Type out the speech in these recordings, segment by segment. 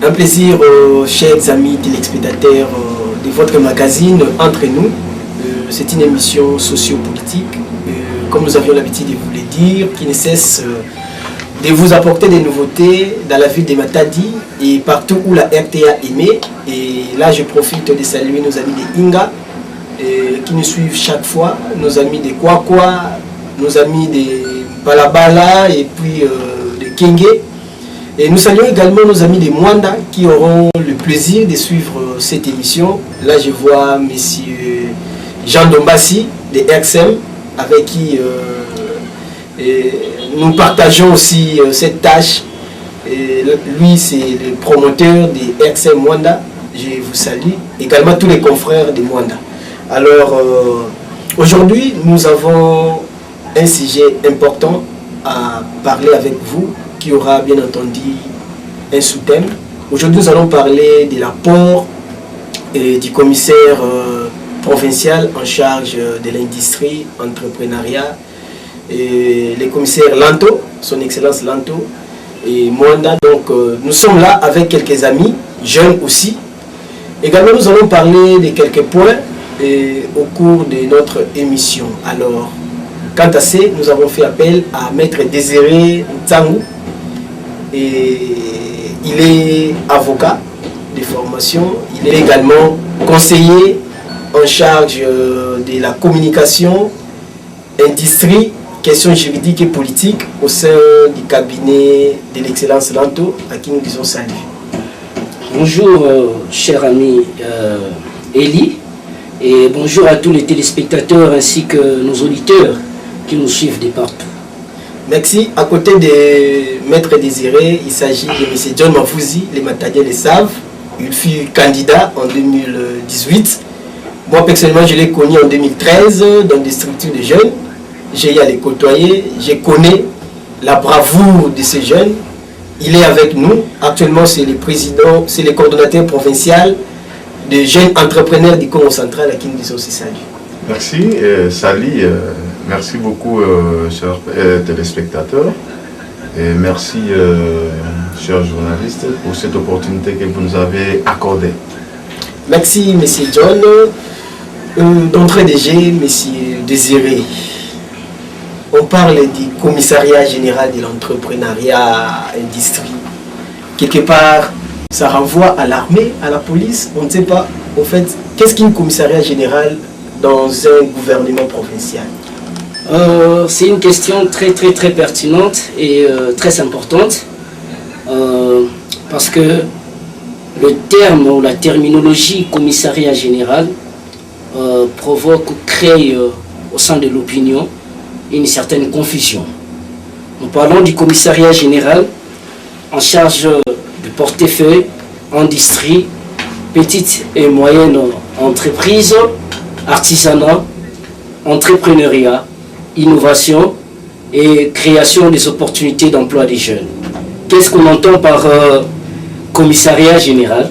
Un plaisir, chers amis téléspectateurs de votre magazine Entre nous. C'est une émission sociopolitique, comme nous avions l'habitude de vous le dire, qui ne cesse de vous apporter des nouveautés dans la ville de Matadi et partout où la RTA émet. Et là, je profite de saluer nos amis de Inga qui nous suivent chaque fois, nos amis de Kwakwa, nos amis de Balabala et puis de Kenge. Et nous saluons également nos amis de Mwanda qui auront le plaisir de suivre cette émission. Là, je vois M. Jean Dombassi de RXM avec qui nous partageons aussi cette tâche. Et lui, c'est le promoteur de RXM Mwanda. Je vous salue. Également tous les confrères de Mwanda. Alors, aujourd'hui, nous avons un sujet important à parler avec vous, qui aura bien entendu un sous-thème. Aujourd'hui, nous allons parler de l'apport du commissaire provincial en charge de l'industrie, entrepreneuriat, et le commissaire Lanto, son excellence Lanto, et Mwanda. Donc, nous sommes là avec quelques amis, jeunes aussi. Également, nous allons parler de quelques points au cours de notre émission. Alors, quant à ça, nous avons fait appel à Maître Désiré Ntangou. Et il est avocat de formation, il est également conseiller en charge de la communication, industrie, questions juridiques et politiques au sein du cabinet de l'excellence Lanto, à qui nous disons salut. Bonjour cher ami Eli, et bonjour à tous les téléspectateurs ainsi que nos auditeurs qui nous suivent de partout. Merci. À côté de Maître Désiré, il s'agit de M. John Mafouzi, les Matadiens le savent. Il fut candidat en 2018. Moi, personnellement, je l'ai connu en 2013 dans des structures de jeunes. J'ai eu à les côtoyer. Je connais la bravoure de ces jeunes. Il est avec nous. Actuellement, c'est le président, c'est le coordonnateur provincial de jeunes entrepreneurs du Congo central à qui nous disons aussi salut. Merci, Sali. Merci beaucoup, chers téléspectateurs, et merci, chers journalistes, pour cette opportunité que vous nous avez accordée. Merci, M. John. D'entrée de jeu, M. Désiré, on parle du commissariat général de l'entrepreneuriat industrie. Quelque part, ça renvoie à l'armée, à la police. On ne sait pas, en fait, qu'est-ce qu'un commissariat général dans un gouvernement provincial? C'est une question très pertinente et très importante parce que le terme ou la terminologie commissariat général provoque ou crée au sein de l'opinion une certaine confusion. Nous parlons du commissariat général en charge du portefeuille, industrie, petites et moyennes entreprises, artisanat, entrepreneuriat, innovation et création des opportunités d'emploi des jeunes. Qu'est-ce qu'on entend par commissariat général?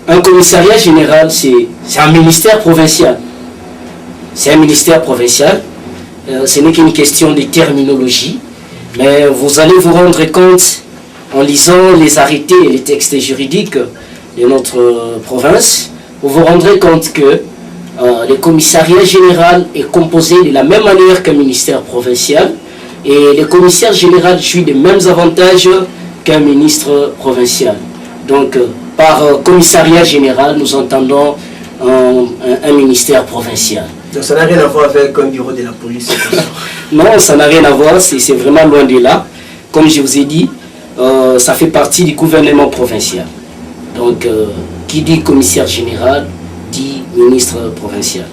Un commissariat général, c'est un ministère provincial. C'est un ministère provincial. Ce n'est qu'une question de terminologie, mais vous allez vous rendre compte en lisant les arrêtés et les textes juridiques de notre province, vous vous rendrez compte que le commissariat général est composé de la même manière qu'un ministère provincial et le commissaire général jouit des mêmes avantages qu'un ministre provincial. Donc par commissariat général, nous entendons un ministère provincial. Donc ça n'a rien à voir avec un bureau de la police? Non, ça n'a rien à voir, c'est vraiment loin de là. Comme je vous ai dit, ça fait partie du gouvernement provincial. Donc qui dit commissaire général dit ministre provincial.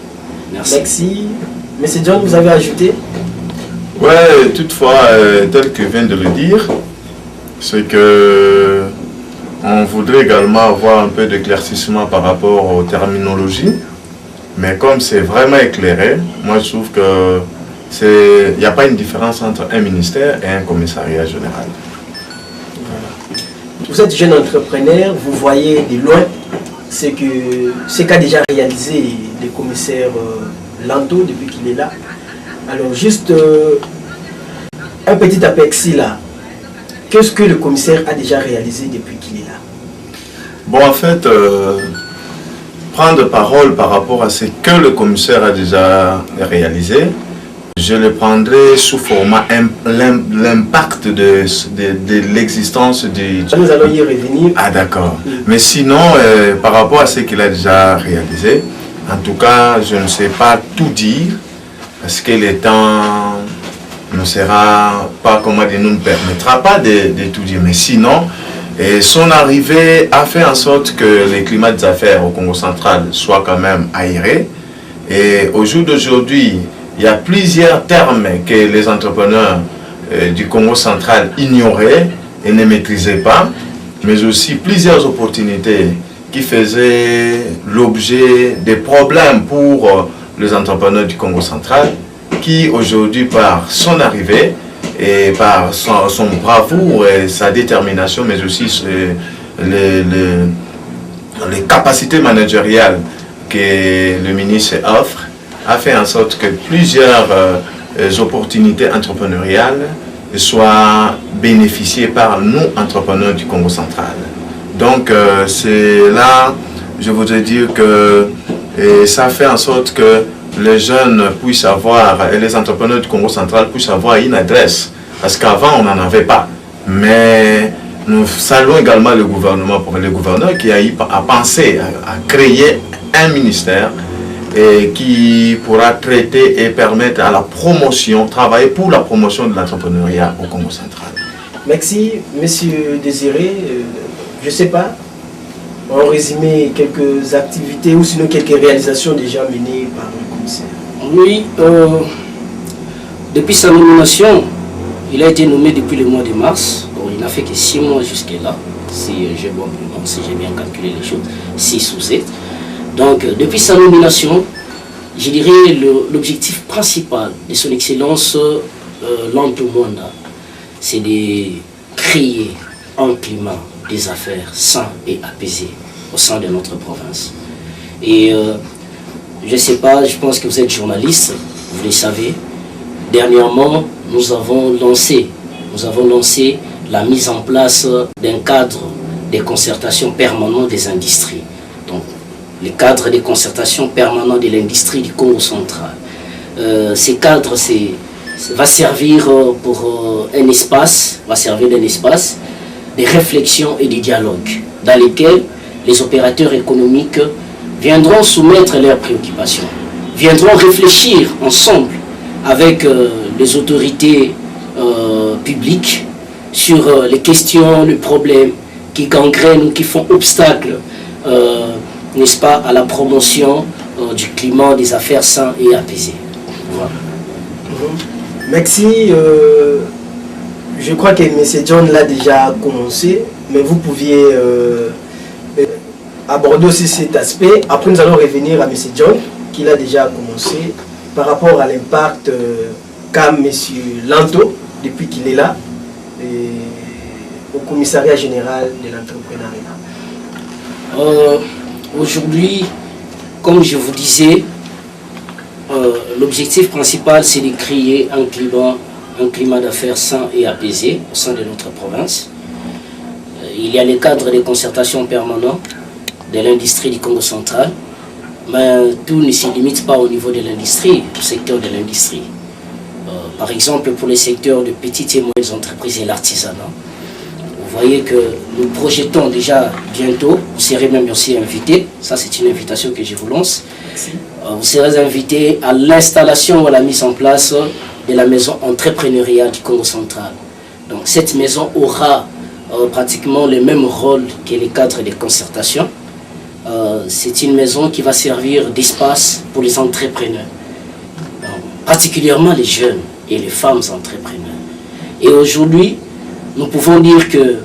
Merci. Merci. Monsieur John, vous avez ajouté? Oui, toutefois, tel que vient de le dire, c'est que on voudrait également avoir un peu d'éclaircissement par rapport aux terminologies, mais comme c'est vraiment éclairé, moi je trouve que il n'y a pas une différence entre un ministère et un commissariat général. Voilà. Vous êtes jeune entrepreneur, vous voyez de loin ce qu'a déjà réalisé le commissaire Lanto depuis qu'il est là. Alors juste un petit aperçu là. Qu'est-ce que le commissaire a déjà réalisé depuis qu'il est là? Bon, en fait, prendre parole par rapport à ce que le commissaire a déjà réalisé, je le prendrai sous format l'impact de l'existence du... Nous allons y revenir. Ah d'accord. Mais sinon, par rapport à ce qu'il a déjà réalisé, en tout cas, je ne sais pas tout dire, parce que le temps ne sera pas, comment dire, nous ne permettra pas de tout dire. Mais sinon, son arrivée a fait en sorte que le climat des affaires au Congo central soit quand même aéré. Et au jour d'aujourd'hui, il y a plusieurs termes que les entrepreneurs du Congo central ignoraient et ne maîtrisaient pas, mais aussi plusieurs opportunités qui faisaient l'objet des problèmes pour les entrepreneurs du Congo central, qui aujourd'hui, par son arrivée et par son bravoure et sa détermination, mais aussi les capacités managériales que le ministre offre, a fait en sorte que plusieurs opportunités entrepreneuriales soient bénéficiées par nous, entrepreneurs du Congo central. Donc, c'est là, je voudrais dire que ça fait en sorte que les jeunes puissent avoir, et les entrepreneurs du Congo central puissent avoir une adresse. Parce qu'avant, on n'en avait pas. Mais nous saluons également le gouvernement, pour le gouverneur qui a pensé à créer un ministère et qui pourra traiter et permettre à la promotion, travailler pour la promotion de l'entrepreneuriat au Congo central. Merci, Monsieur Désiré. Je ne sais pas, en résumé, quelques activités ou sinon quelques réalisations déjà menées par le commissaire. Oui, depuis sa nomination, il a été nommé depuis le mois de mars. Bon, il n'a fait que 6 mois jusque-là, si j'ai bien calculé les choses, 6 ou 7. Donc, depuis sa nomination, je dirais l'objectif principal de son excellence Lanto Mwanda, c'est de créer un climat des affaires sain et apaisé au sein de notre province. Et je ne sais pas, je pense que vous êtes journaliste, vous le savez. Dernièrement, nous avons lancé la mise en place d'un cadre de concertation permanent des industries. Donc, le cadre de concertation permanent de l'industrie du Congo central. Ce cadre va servir pour un espace, de réflexion et de dialogue, dans lesquels les opérateurs économiques viendront soumettre leurs préoccupations, viendront réfléchir ensemble avec les autorités publiques sur les questions, les problèmes qui gangrènent ou qui font obstacle, n'est-ce pas, à la promotion du climat des affaires sains et apaisés. Voilà. Merci. Je crois que M. John l'a déjà commencé, mais vous pouviez aborder aussi cet aspect. Après, nous allons revenir à M. John, qui l'a déjà commencé, par rapport à l'impact qu'a M. Lanto, depuis qu'il est là, au commissariat général de l'entrepreneuriat. Aujourd'hui, comme je vous disais, l'objectif principal, c'est de créer un climat d'affaires sain et apaisé au sein de notre province. Il y a les cadres de concertation permanents de l'industrie du Congo central, mais tout ne se limite pas au niveau de l'industrie, au secteur de l'industrie. Par exemple, pour les secteurs de petites et moyennes entreprises et l'artisanat, vous voyez que nous projetons déjà bientôt, vous serez même aussi invités, ça c'est une invitation que je vous lance. Merci. Vous serez invités à l'installation ou à la mise en place de la maison entrepreneuriale du Congo central. Donc cette maison aura pratiquement le même rôle que les cadres de concertation. C'est une maison qui va servir d'espace pour les entrepreneurs, particulièrement les jeunes et les femmes entrepreneurs. Et aujourd'hui, nous pouvons dire qu'il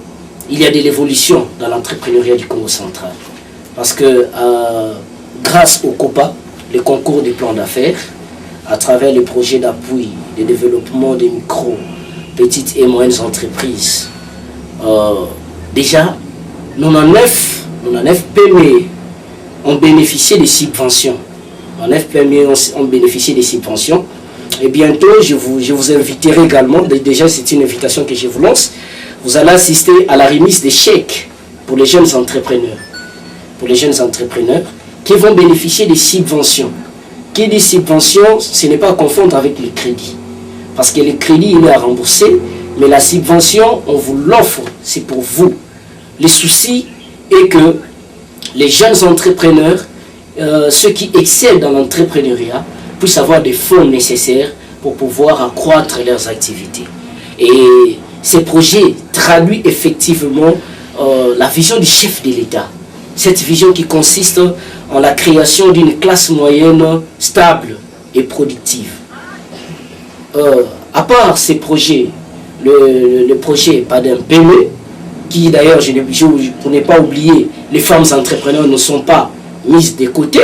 y a de l'évolution dans l'entrepreneuriat du Congo central. Parce que grâce au COPA, le concours des plans d'affaires, à travers le projet d'appui de développement des micro, petites et moyennes entreprises, déjà 99 PME ont bénéficié des subventions. 9 PME ont bénéficié des subventions. Et bientôt, je vous inviterai également, déjà c'est une invitation que je vous lance, vous allez assister à la remise des chèques pour les jeunes entrepreneurs. Pour les jeunes entrepreneurs qui vont bénéficier des subventions. Qui dit subvention, ce n'est pas à confondre avec le crédit. Parce que le crédit, il est à rembourser, mais la subvention, on vous l'offre, c'est pour vous. Le souci est que les jeunes entrepreneurs, ceux qui excellent dans l'entrepreneuriat, puissent avoir des fonds nécessaires pour pouvoir accroître leurs activités. Et ces projets traduisent effectivement la vision du chef de l'État. Cette vision qui consiste en la création d'une classe moyenne stable et productive. À part ces projets, le projet Padem PME, qui d'ailleurs, pour ne pas oublier, les femmes entrepreneurs ne sont pas mises de côté,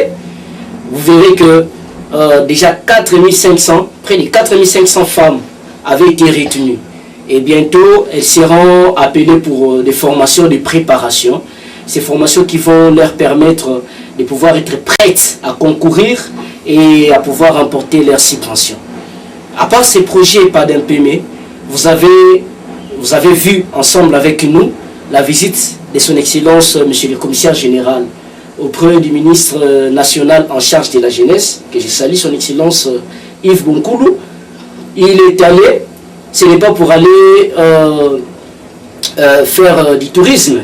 vous verrez que déjà 4500, près de 4500 femmes avaient été retenues. Et bientôt, elles seront appelées pour des formations de préparation. Ces formations qui vont leur permettre de pouvoir être prêtes à concourir et à pouvoir remporter leurs subventions. À part ces projets Padem PME, vous avez vu ensemble avec nous la visite de son Excellence, Monsieur le Commissaire Général, auprès du ministre national en charge de la jeunesse, que je salue, son Excellence Yves Bonkoulou. Il est allé, ce n'est pas pour aller faire du tourisme,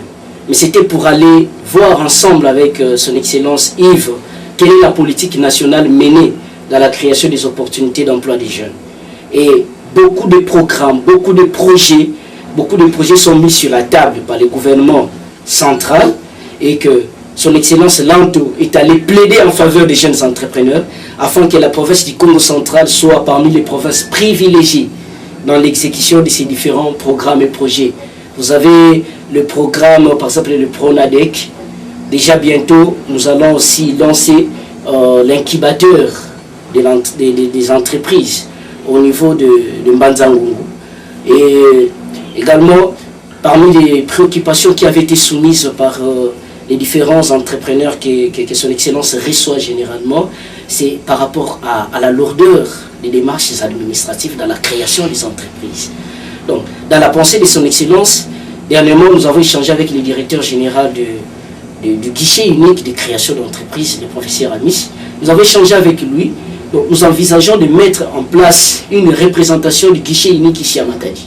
mais c'était pour aller voir ensemble avec son Excellence Yves quelle est la politique nationale menée dans la création des opportunités d'emploi des jeunes. Et beaucoup de programmes, beaucoup de projets sont mis sur la table par le gouvernement central et que son Excellence Lanto est allé plaider en faveur des jeunes entrepreneurs afin que la province du Congo central soit parmi les provinces privilégiées dans l'exécution de ces différents programmes et projets. Vous avez le programme, par exemple le PRONADEC. Déjà bientôt, nous allons aussi lancer l'incubateur des entreprises au niveau de Mbanzangungu. Et également, parmi les préoccupations qui avaient été soumises par les différents entrepreneurs que son Excellence reçoit généralement, c'est par rapport à la lourdeur des démarches administratives dans la création des entreprises. Donc, dans la pensée de son Excellence, dernièrement, nous avons échangé avec le directeur général du guichet unique de création d'entreprises, le professeur Amis. Nous avons échangé avec lui. Donc, nous envisageons de mettre en place une représentation du guichet unique ici à Matadi.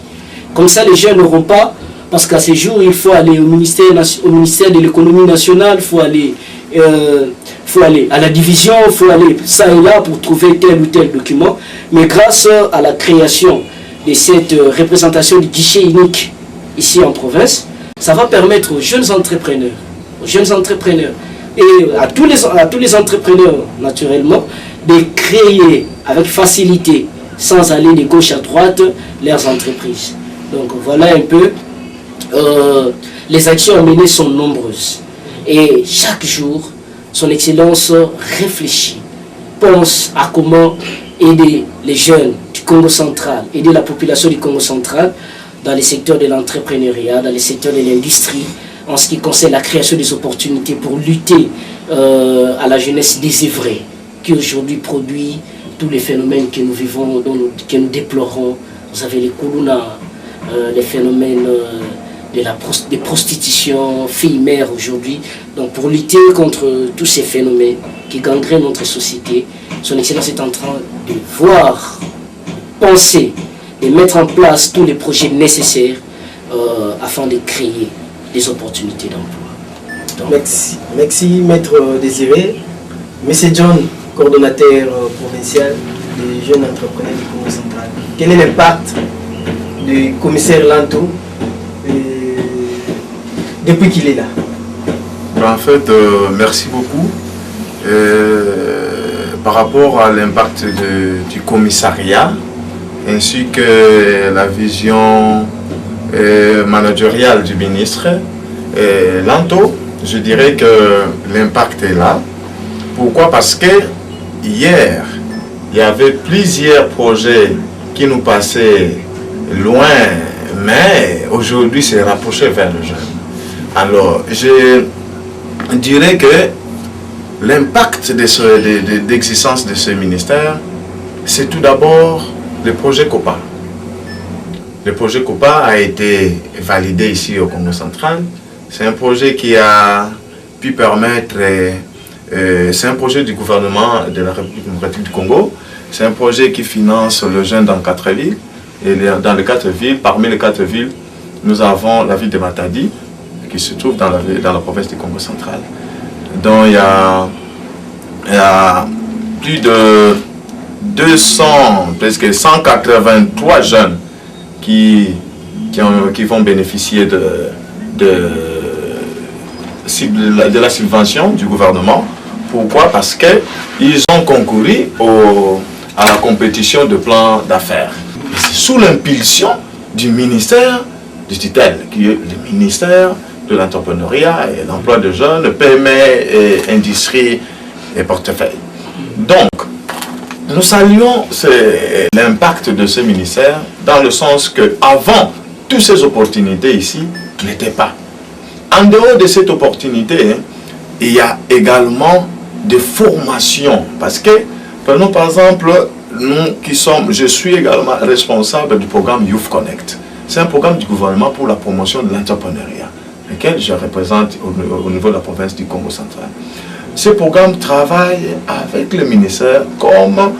Comme ça, les jeunes n'auront pas, parce qu'à ce jour, il faut aller au ministère de l'économie nationale, il faut aller à la division, il faut aller ça et là pour trouver tel ou tel document. Mais grâce à la création de cette représentation du guichet unique ici en province, ça va permettre aux jeunes entrepreneurs et à tous les entrepreneurs naturellement de créer avec facilité, sans aller de gauche à droite, leurs entreprises. Donc voilà un peu, les actions à mener sont nombreuses. Et chaque jour, son Excellence réfléchit, pense à comment aider les jeunes du Congo central, aider la population du Congo central dans les secteurs de l'entrepreneuriat, dans les secteurs de l'industrie, en ce qui concerne la création des opportunités pour lutter à la jeunesse désœuvrée, qui aujourd'hui produit tous les phénomènes que nous vivons, que nous déplorons. Vous avez les Koulouna, les phénomènes de prostitution, filles-mères aujourd'hui. Donc pour lutter contre tous ces phénomènes qui gangrènent notre société, son Excellence est en train de voir, penser, de mettre en place tous les projets nécessaires afin de créer des opportunités d'emploi. Merci Maître Désiré. Monsieur John, coordonnateur provincial des jeunes entrepreneurs du Congo central. Quel est l'impact du commissaire Lanto depuis qu'il est là? En fait, merci beaucoup. Par rapport à l'impact du commissariat, ainsi que la vision managériale du ministre Lanto, je dirais que l'impact est là. Pourquoi? Parce que hier, il y avait plusieurs projets qui nous passaient loin, mais aujourd'hui c'est rapproché vers le jeune. Alors, je dirais que l'impact d'existence de ce ministère c'est tout d'abord le projet COPA. Le projet COPA a été validé ici au Congo central. C'est un projet qui a pu permettre, c'est un projet du gouvernement de la République démocratique du Congo. C'est un projet qui finance le jeune dans 4 villes. Et dans les 4 villes, parmi les 4 villes, nous avons la ville de Matadi, qui se trouve dans la province du Congo central. Donc il y a plus de 200, presque 183 jeunes qui vont bénéficier de la subvention du gouvernement. Pourquoi? Parce qu'ils ont concouru à la compétition de plans d'affaires. Sous l'impulsion du ministère du tutelle, qui est le ministère de l'entrepreneuriat et l'emploi de jeunes, PME et industrie et portefeuille. Donc, nous saluons l'impact de ce ministère dans le sens qu'avant, toutes ces opportunités ici n'étaient pas. En dehors de cette opportunité, il y a également des formations. Parce que, prenons par exemple, je suis également responsable du programme Youth Connect. C'est un programme du gouvernement pour la promotion de l'entrepreneuriat, lequel je représente au niveau de la province du Congo central. Ce programme travaille avec le ministère comme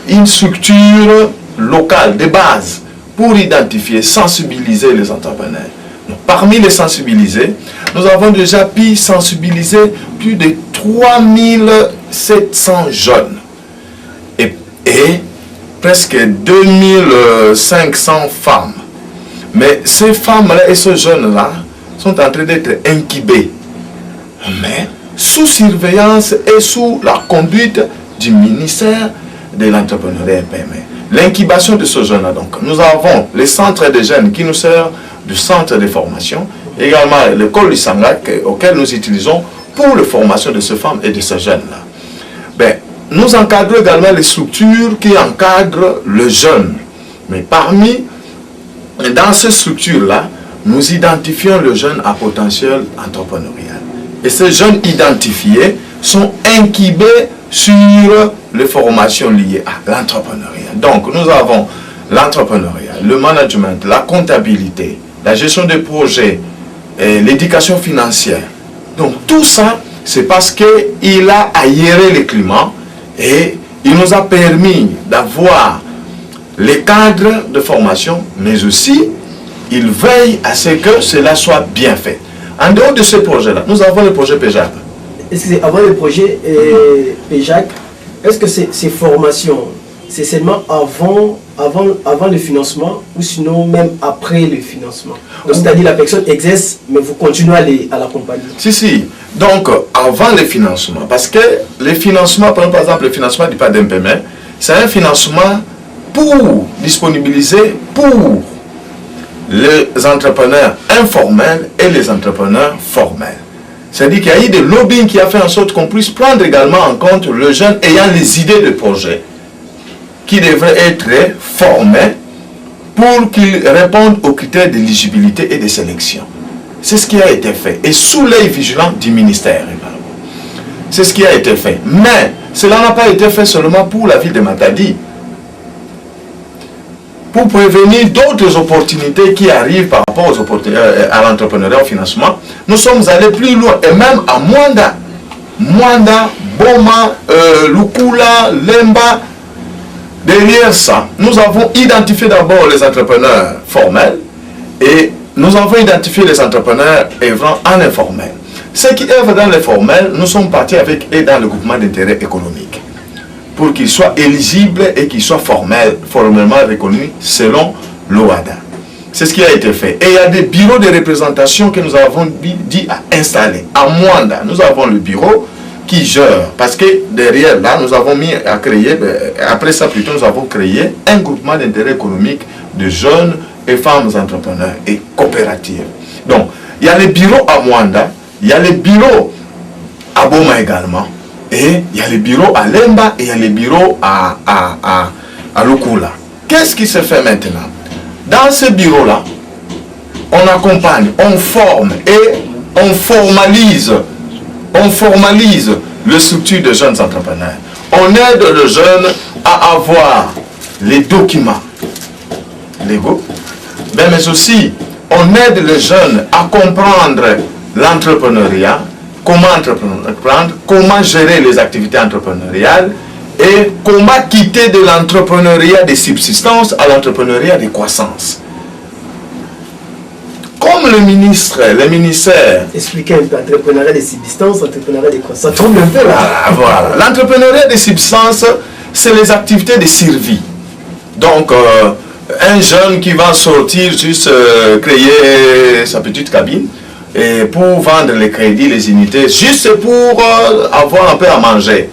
une structure locale de base pour identifier, sensibiliser les entrepreneurs. Donc, parmi les sensibilisés, nous avons déjà pu sensibiliser plus de 3700 jeunes et presque 2500 femmes. Mais ces femmes-là et ces jeunes-là sont en train d'être incubés, mais sous surveillance et sous la conduite du ministère de l'entrepreneuriat et PME. L'incubation de ce jeune-là, donc, nous avons les centres de jeunes qui nous servent du centre de formation, également l'école du Sangak auquel nous utilisons pour la formation de ces femmes et de ces jeunes-là. Ben, nous encadrons également les structures qui encadrent le jeune. Mais dans ces structures-là, nous identifions le jeune à potentiel entrepreneurial. Et ces jeunes identifiés sont incubés sur les formations liées à l'entrepreneuriat. Donc, nous avons l'entrepreneuriat, le management, la comptabilité, la gestion des projets, l'éducation financière. Donc, tout ça, c'est parce qu'il a aéré le climat et il nous a permis d'avoir les cadres de formation, mais aussi, il veille à ce que cela soit bien fait. En dehors de ce projet-là, nous avons le projet PEJAC. Excusez, avant le projet PEJAC, est-ce que ces formations, c'est seulement avant le financement ou sinon même après le financement? C'est-à-dire la personne exerce, mais vous continuez à l'accompagner? Si. Donc, avant le financement, parce que le financement, par exemple, le financement du PADMPM, c'est un financement pour disponibiliser pour les entrepreneurs informels et les entrepreneurs formels. C'est-à-dire qu'il y a eu des lobbying qui a fait en sorte qu'on puisse prendre également en compte le jeune ayant les idées de projet qui devraient être formés pour qu'ils répondent aux critères d'éligibilité et de sélection. C'est ce qui a été fait. Et sous l'œil vigilant du ministère également. C'est ce qui a été fait. Mais cela n'a pas été fait seulement pour la ville de Matadi. Pour prévenir d'autres opportunités qui arrivent par rapport à l'entrepreneuriat au financement, nous sommes allés plus loin, et même à Mwanda, Boma, Lukula, Lemba. Derrière ça, nous avons identifié d'abord les entrepreneurs formels et nous avons identifié les entrepreneurs œuvrant en informel. Ceux qui œuvrent dans l'informel, nous sommes partis avec eux dans le groupement d'intérêt économique pour qu'ils soient éligibles et qu'ils soient formellement reconnus selon l'OADA. C'est ce qui a été fait. Et il y a des bureaux de représentation que nous avons dit à installer. À Mwanda, nous avons le bureau qui gère, parce que derrière là, nous avons mis à créer, après ça plutôt, nous avons créé un groupement d'intérêt économique de jeunes et femmes entrepreneurs et coopératives. Donc, il y a les bureaux à Mwanda, il y a les bureaux à Boma également, et il y a les bureaux à Lemba et il y a les bureaux à Lukula. Qu'est-ce qui se fait maintenant? Dans ces bureaux-là, on accompagne, on forme et on formalise le structure de jeunes entrepreneurs. On aide le jeune à avoir les documents légaux, mais aussi on aide les jeunes à comprendre l'entrepreneuriat, comment entreprendre, comment gérer les activités entrepreneuriales et comment quitter de l'entrepreneuriat de subsistance à l'entrepreneuriat de croissance. Comme le ministère... Expliquez un peu, entrepreneuriat de subsistance, entrepreneuriat de croissance. Tombe un peu là. Voilà. L'entrepreneuriat de subsistance, c'est les activités de survie. Donc, un jeune qui va sortir juste créer sa petite cabine et pour vendre les crédits, les unités, juste pour avoir un peu à manger.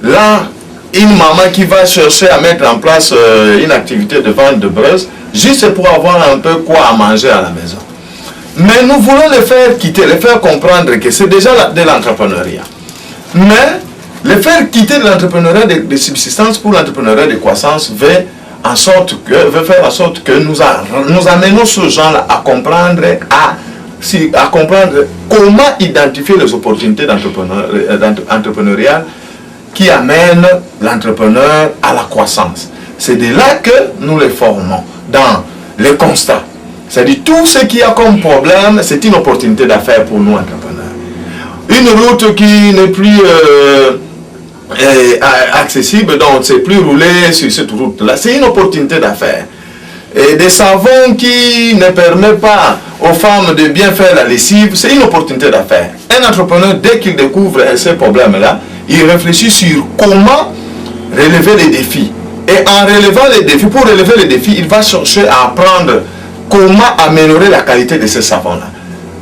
Là, une maman qui va chercher à mettre en place une activité de vente de braise, juste pour avoir un peu quoi à manger à la maison. Mais nous voulons les faire quitter, les faire comprendre que c'est déjà de l'entrepreneuriat. Mais les faire quitter de l'entrepreneuriat de subsistance pour l'entrepreneuriat de croissance veut faire en sorte que nous amenons ce gens-là à comprendre, à comprendre comment identifier les opportunités entrepreneuriales qui amènent l'entrepreneur à la croissance. C'est de là que nous les formons dans les constats. C'est-à-dire tout ce qu'il y a comme problème, c'est une opportunité d'affaires pour nous entrepreneurs. Une route qui n'est plus accessible, donc c'est plus rouler sur cette route-là, c'est une opportunité d'affaires. Et des savons qui ne permettent pas aux femmes de bien faire la lessive, c'est une opportunité d'affaires. Un entrepreneur, dès qu'il découvre ces problèmes-là, il réfléchit sur comment relever les défis. Et en relevant les défis, pour relever les défis, il va chercher à apprendre comment améliorer la qualité de ces savons-là.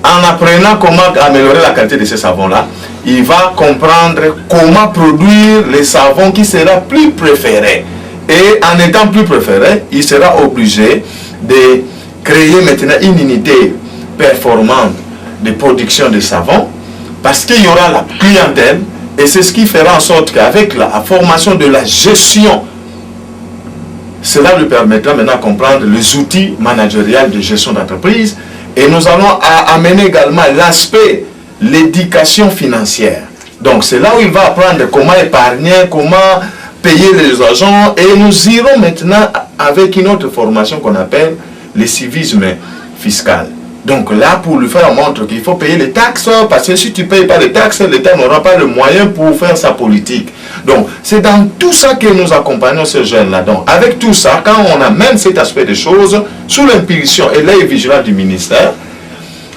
En apprenant comment améliorer la qualité de ces savons-là, il va comprendre comment produire les savons qui sera plus préférés. Et en étant plus préféré, il sera obligé de créer maintenant une unité performante de production de savon parce qu'il y aura la clientèle et c'est ce qui fera en sorte qu'avec la formation de la gestion, cela lui permettra maintenant de comprendre les outils managériels de gestion d'entreprise et nous allons amener également l'aspect, l'éducation financière. Donc c'est là où il va apprendre comment épargner, comment payer les agents et nous irons maintenant avec une autre formation qu'on appelle le civisme fiscal. Donc là, pour lui faire montre qu'il faut payer les taxes, parce que si tu ne payes pas les taxes, l'État n'aura pas le moyen pour faire sa politique. Donc, c'est dans tout ça que nous accompagnons ces jeunes-là. Donc, avec tout ça, quand on amène cet aspect des choses, sous l'impulsion et l'œil vigilant du ministère,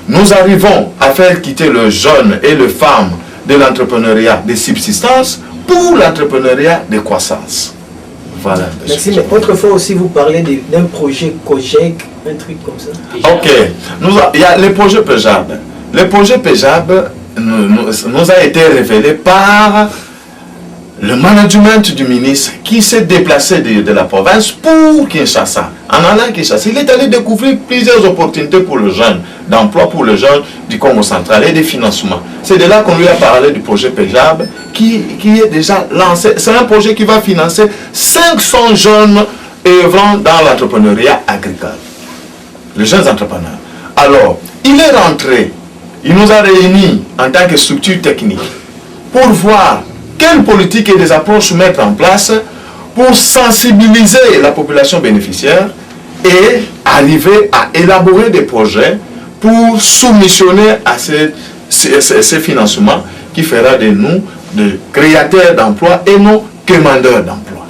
nous arrivons à faire quitter le jeune et les femmes de l'entrepreneuriat de subsistance pour l'entrepreneuriat de croissance. Voilà. Merci, mais autrefois aussi vous parlez d'un projet COGEC, un truc comme ça. Ok, il y a le projet PEJAB. Le projet PEJAB nous a été révélé par le management du ministre qui s'est déplacé de la province pour Kinshasa. En allant à Kinshasa, il est allé découvrir plusieurs opportunités pour le jeune, d'emploi pour le jeune du Congo central et des financements. C'est de là qu'on lui a parlé du projet PEJAB qui est déjà lancé. C'est un projet qui va financer 500 jeunes œuvrant dans l'entrepreneuriat agricole. Les jeunes entrepreneurs. Alors, il est rentré, il nous a réunis en tant que structure technique pour voir quelle politique et des approches mettre en place pour sensibiliser la population bénéficiaire et arriver à élaborer des projets pour soumissionner à ces financements qui fera de nous de créateurs d'emplois et non demandeurs d'emplois.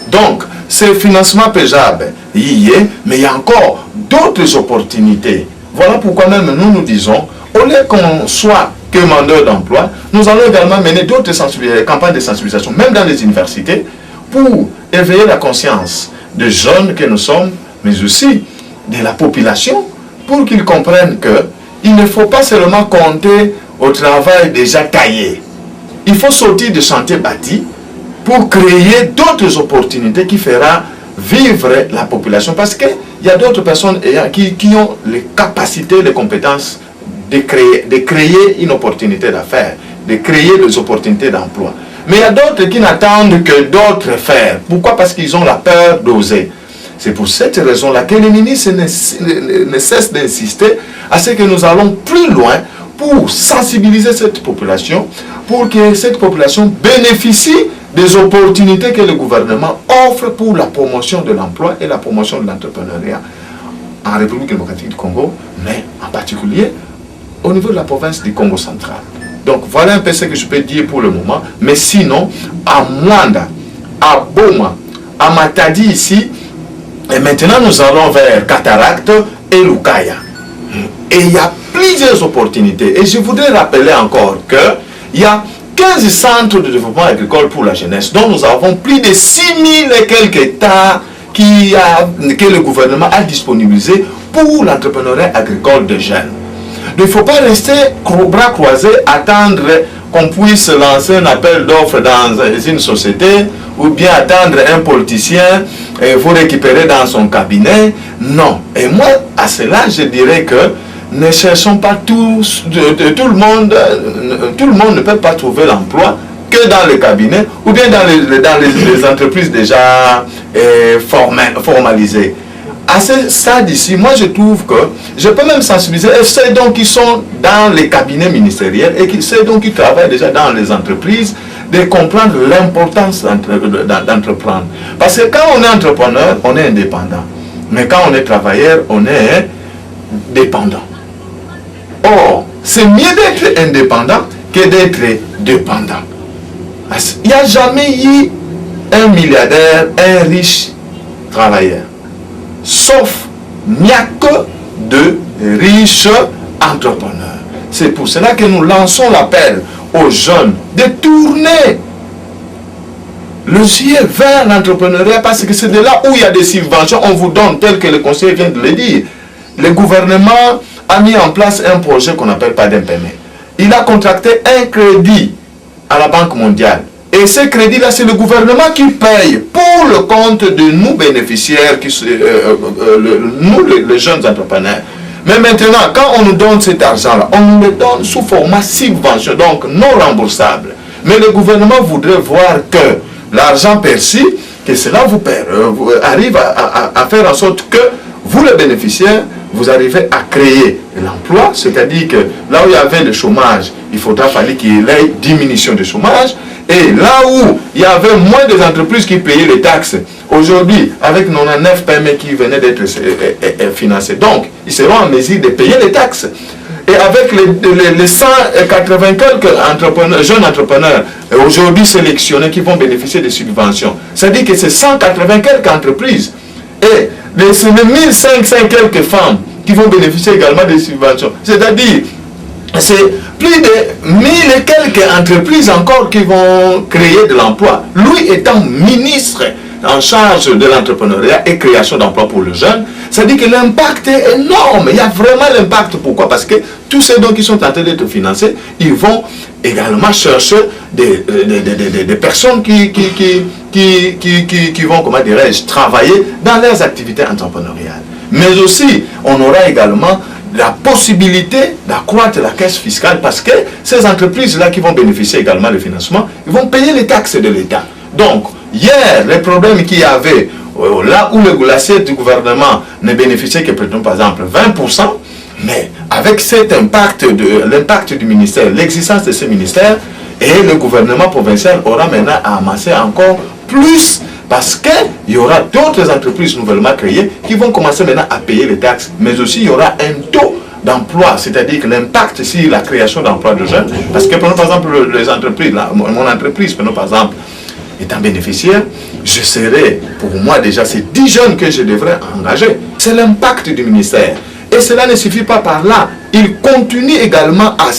Donc, ce financement PEJAB, il y est, mais il y a encore d'autres opportunités. Voilà pourquoi même nous disons, au lieu qu'on soit demandeurs d'emploi, nous allons également mener d'autres campagnes de sensibilisation, même dans les universités, pour éveiller la conscience des jeunes que nous sommes, mais aussi de la population, pour qu'ils comprennent qu'il ne faut pas seulement compter au travail déjà taillé. Il faut sortir des chantiers bâtis pour créer d'autres opportunités qui feront vivre la population. Parce qu'il y a d'autres personnes qui ont les capacités, les compétences de créer une opportunité d'affaires, de créer des opportunités d'emploi. Mais il y a d'autres qui n'attendent que d'autres faire. Pourquoi? Parce qu'ils ont la peur d'oser. C'est pour cette raison-là que le ministre ne cesse d'insister à ce que nous allons plus loin pour sensibiliser cette population, pour que cette population bénéficie des opportunités que le gouvernement offre pour la promotion de l'emploi et la promotion de l'entrepreneuriat en République démocratique du Congo, mais en particulier au niveau de la province du Congo central. Donc voilà un peu ce que je peux dire pour le moment. Mais sinon, à Mwanda, à Boma, à Matadi ici, et maintenant nous allons vers Cataracte et Lukaya. Et il y a plusieurs opportunités. Et je voudrais rappeler encore qu'il y a 15 centres de développement agricole pour la jeunesse, dont nous avons plus de 6000 et quelques hectares que le gouvernement a disponibilisé pour l'entrepreneuriat agricole de jeunes. Il ne faut pas rester aux bras croisés, attendre qu'on puisse lancer un appel d'offres dans une société ou bien attendre un politicien et vous récupérer dans son cabinet. Non. Et moi, à cela, je dirais que ne cherchons pas tous, tout le monde ne peut pas trouver l'emploi que dans le cabinet ou bien dans les entreprises déjà formalisées. À ce stade ici, moi je trouve que je peux même sensibiliser ceux donc qui sont dans les cabinets ministériels et ceux donc qui travaillent déjà dans les entreprises de comprendre l'importance d'entreprendre. Parce que quand on est entrepreneur, on est indépendant. Mais quand on est travailleur, on est dépendant. Or, c'est mieux d'être indépendant que d'être dépendant. Il n'y a jamais eu un milliardaire, un riche travailleur. Sauf, il n'y a que de riches entrepreneurs. C'est pour cela que nous lançons l'appel aux jeunes de tourner le yeux vers l'entrepreneuriat, parce que c'est de là où il y a des subventions, on vous donne, tel que le conseiller vient de le dire. Le gouvernement a mis en place un projet qu'on appelle PADEMPEME. Il a contracté un crédit à la Banque mondiale. Et ce crédit-là, c'est le gouvernement qui paye pour le compte de nous bénéficiaires, nous les jeunes entrepreneurs. Mais maintenant, quand on nous donne cet argent-là, on nous le donne sous format subvention, donc non remboursable. Mais le gouvernement voudrait voir que l'argent perçu, que cela vous arrive à faire en sorte que vous, les bénéficiaires, vous arrivez à créer l'emploi, c'est-à-dire que là où il y avait le chômage, il falloir qu'il y ait diminution du chômage. Et là où il y avait moins d'entreprises qui payaient les taxes, aujourd'hui, avec 99 PME qui venaient d'être financés, donc ils seront en mesure de payer les taxes. Et avec les 180 quelques jeunes entrepreneurs aujourd'hui sélectionnés qui vont bénéficier des subventions, c'est-à-dire que c'est 180 quelques entreprises. Et c'est les 1500 quelques femmes qui vont bénéficier également des subventions. C'est-à-dire, c'est plus de 1000 et quelques entreprises encore qui vont créer de l'emploi. Lui étant ministre en charge de l'entrepreneuriat et création d'emplois pour les jeunes, ça dit que l'impact est énorme. Il y a vraiment l'impact. Pourquoi? Parce que tous ces dons qui sont en train d'être financés, ils vont également chercher des personnes qui vont, comment dirais-je, travailler dans leurs activités entrepreneuriales. Mais aussi, on aura également la possibilité d'accroître la caisse fiscale, parce que ces entreprises-là qui vont bénéficier également du financement, ils vont payer les taxes de l'État. Donc, hier, les problèmes qu'il y avait, là où l'assiette du gouvernement ne bénéficiait que, par exemple, 20%, mais avec cet impact, l'impact du ministère, l'existence de ce ministère, et le gouvernement provincial aura maintenant à amasser encore plus, parce qu'il y aura d'autres entreprises nouvellement créées qui vont commencer maintenant à payer les taxes, mais aussi il y aura un taux d'emploi, c'est-à-dire que l'impact sur la création d'emplois de jeunes, parce que par exemple les entreprises, mon entreprise par exemple, étant bénéficiaire, je serai, pour moi déjà, c'est 10 jeunes que je devrais engager. C'est l'impact du ministère. Et cela ne suffit pas par là. Il continue également à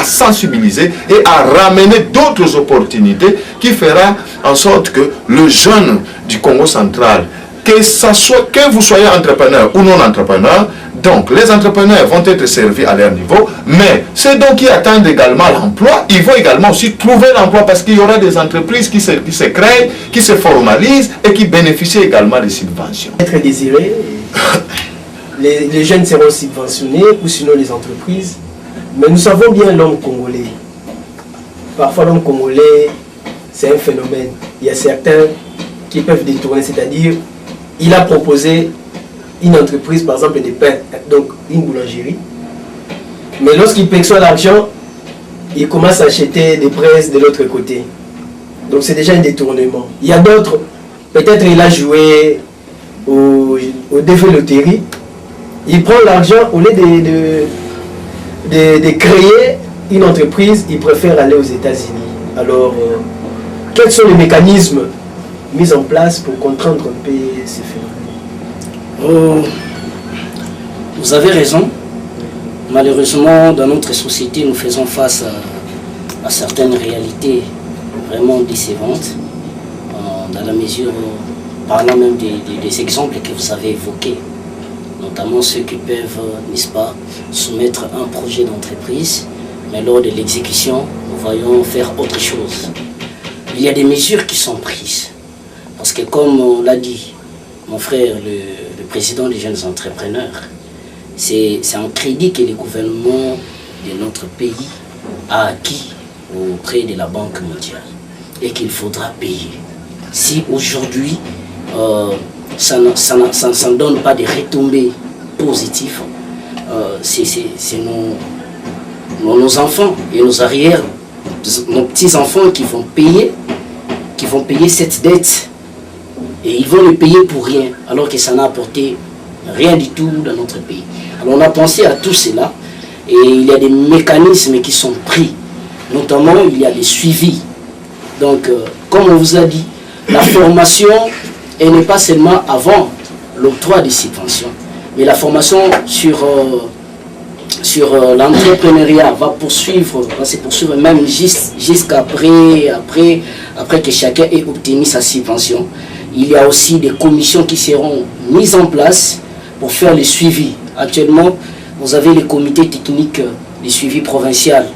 sensibiliser et à ramener d'autres opportunités qui fera en sorte que le jeune du Congo central, que vous soyez entrepreneur ou non entrepreneur, donc les entrepreneurs vont être servis à leur niveau, mais ceux donc qui attendent également l'emploi, ils vont également aussi trouver l'emploi, parce qu'il y aura des entreprises qui se créent, qui se formalisent et qui bénéficient également des subventions. Être désiré, les jeunes seront subventionnés ou sinon les entreprises, mais nous savons bien l'homme congolais. Parfois l'homme congolais, c'est un phénomène. Il y a certains qui peuvent détourner, c'est-à-dire il a proposé une entreprise, par exemple, de pain, donc une boulangerie. Mais lorsqu'il perçoit l'argent, il commence à acheter des presses de l'autre côté. Donc c'est déjà un détournement. Il y a d'autres, peut-être il a joué au défi loterie. Il prend l'argent, au lieu de créer une entreprise, il préfère aller aux États-Unis. Alors, quels sont les mécanismes mis en place pour contraindre un peu ces phénomènes? Vous avez raison. Malheureusement, dans notre société, nous faisons face à certaines réalités vraiment décevantes, dans la mesure, parlant même des exemples que vous avez évoqués, notamment ceux qui peuvent, n'est-ce pas, soumettre un projet d'entreprise, mais lors de l'exécution, nous voyons faire autre chose. Il y a des mesures qui sont prises, parce que comme on l'a dit, mon frère, le président des jeunes entrepreneurs, c'est un crédit que le gouvernement de notre pays a acquis auprès de la Banque mondiale et qu'il faudra payer. Si aujourd'hui, ça ne donne pas de retombées positives, c'est nos enfants et nos arrières, nos petits-enfants qui vont payer cette dette. Et ils vont le payer pour rien, alors que ça n'a apporté rien du tout dans notre pays. Alors on a pensé à tout cela, et il y a des mécanismes qui sont pris. Notamment, il y a des suivis. Donc, comme on vous a dit, la formation, elle n'est pas seulement avant l'octroi des subventions, mais la formation sur l'entrepreneuriat va se poursuivre même après que chacun ait obtenu sa subvention. Il y a aussi des commissions qui seront mises en place pour faire le suivi. Actuellement, vous avez les comités techniques de suivi provincial,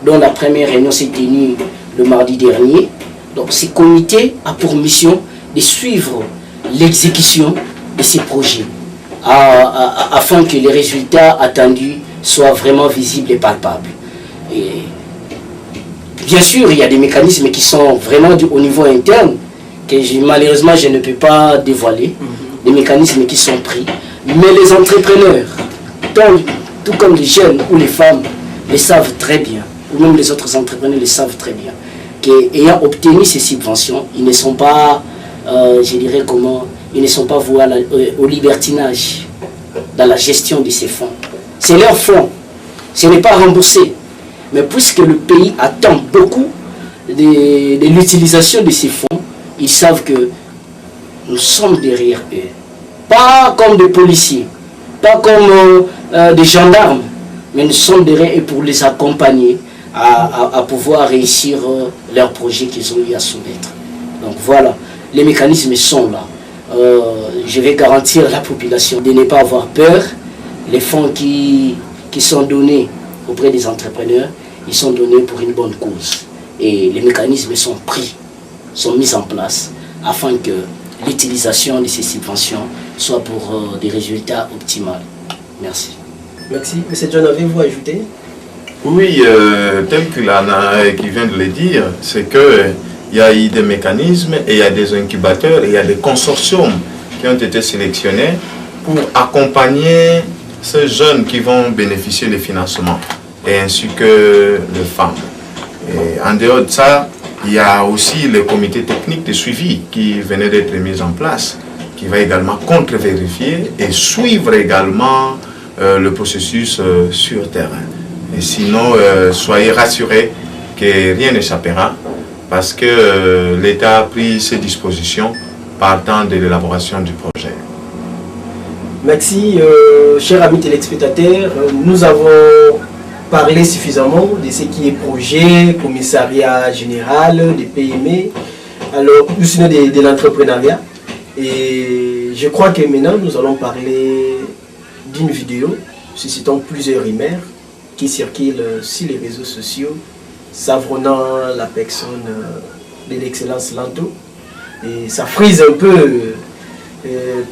dont la première réunion s'est tenue le mardi dernier. Donc, ces comités ont pour mission de suivre l'exécution de ces projets afin que les résultats attendus soient vraiment visibles et palpables. Et bien sûr, il y a des mécanismes qui sont vraiment au niveau interne, que malheureusement je ne peux pas dévoiler, des mécanismes qui sont pris. Mais les entrepreneurs, tout comme les jeunes ou les femmes, le savent très bien, ou même les autres entrepreneurs le savent très bien, qu'ayant obtenu ces subventions, ils ne sont pas, ils ne sont pas voués au libertinage dans la gestion de ces fonds. C'est leur fonds, ce n'est pas remboursé. Mais puisque le pays attend beaucoup de l'utilisation de ces fonds, ils savent que nous sommes derrière eux. Pas comme des policiers, pas comme des gendarmes, mais nous sommes derrière eux pour les accompagner à pouvoir réussir leurs projets qu'ils ont eu à soumettre. Donc voilà, les mécanismes sont là. Je vais garantir à la population de ne pas avoir peur. Les fonds qui sont donnés auprès des entrepreneurs, ils sont donnés pour une bonne cause. Et les mécanismes sont pris, sont mis en place afin que l'utilisation de ces subventions soit pour des résultats optimaux. Merci. Merci. M. John, avez-vous ajouté? Oui, tel que l'Anna qui vient de le dire, c'est qu'il y a eu des mécanismes et il y a des incubateurs et il y a des consortiums qui ont été sélectionnés pour accompagner ces jeunes qui vont bénéficier des financements et ainsi que les femmes. Et en dehors de ça, il y a aussi le comité technique de suivi qui venait d'être mis en place, qui va également contre-vérifier et suivre également le processus sur terrain. Et sinon, soyez rassurés que rien n'échappera parce que l'État a pris ses dispositions partant de l'élaboration du projet. Merci, chers amis téléspectateurs. Nous avons parlé suffisamment de ce qui est projet, commissariat général, des PME, alors plus de l'entrepreneuriat. Et je crois que maintenant nous allons parler d'une vidéo suscitant plusieurs rumeurs qui circulent sur les réseaux sociaux, savronnant la personne de l'excellence Lanto. Et ça frise un peu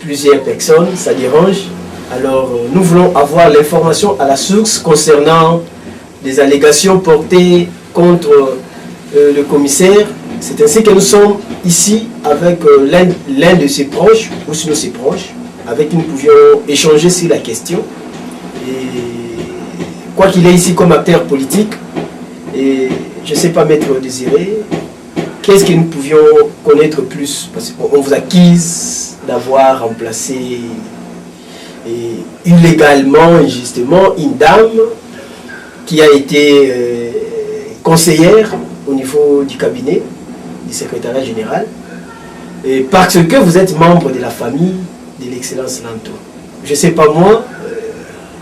plusieurs personnes, ça dérange. Alors nous voulons avoir l'information à la source concernant des allégations portées contre le commissaire. C'est ainsi que nous sommes ici avec l'un de ses proches, ou sinon ses proches, avec qui nous pouvions échanger sur la question. Et quoi qu'il est ici comme acteur politique, et je ne sais pas, Maître Désiré, qu'est-ce que nous pouvions connaître plus? Parce qu'on vous accuse d'avoir remplacé illégalement, injustement, une dame qui a été conseillère au niveau du cabinet du secrétariat général, et parce que vous êtes membre de la famille de l'excellence Lanto. Je ne sais pas moi,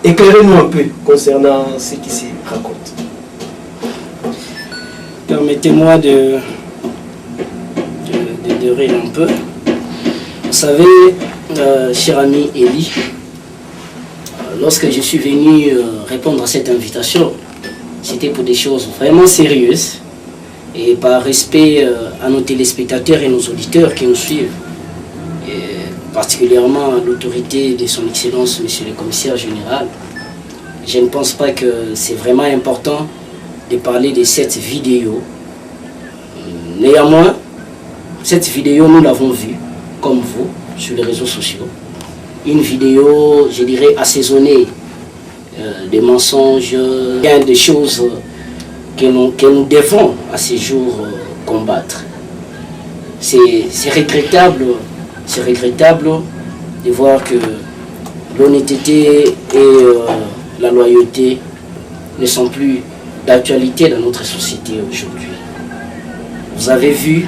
éclairez-nous un peu concernant ce qui se raconte. Permettez-moi de rire un peu. Vous savez, cher ami Elie, lorsque je suis venu répondre à cette invitation, c'était pour des choses vraiment sérieuses et par respect à nos téléspectateurs et nos auditeurs qui nous suivent, et particulièrement à l'autorité de son Excellence, Monsieur le Commissaire Général. Je ne pense pas que c'est vraiment important de parler de cette vidéo. Néanmoins, cette vidéo, nous l'avons vue, comme vous, sur les réseaux sociaux. Une vidéo, je dirais, assaisonnée des mensonges, des choses que nous devons à ces jours combattre. C'est regrettable de voir que l'honnêteté et la loyauté ne sont plus d'actualité dans notre société aujourd'hui. Vous avez vu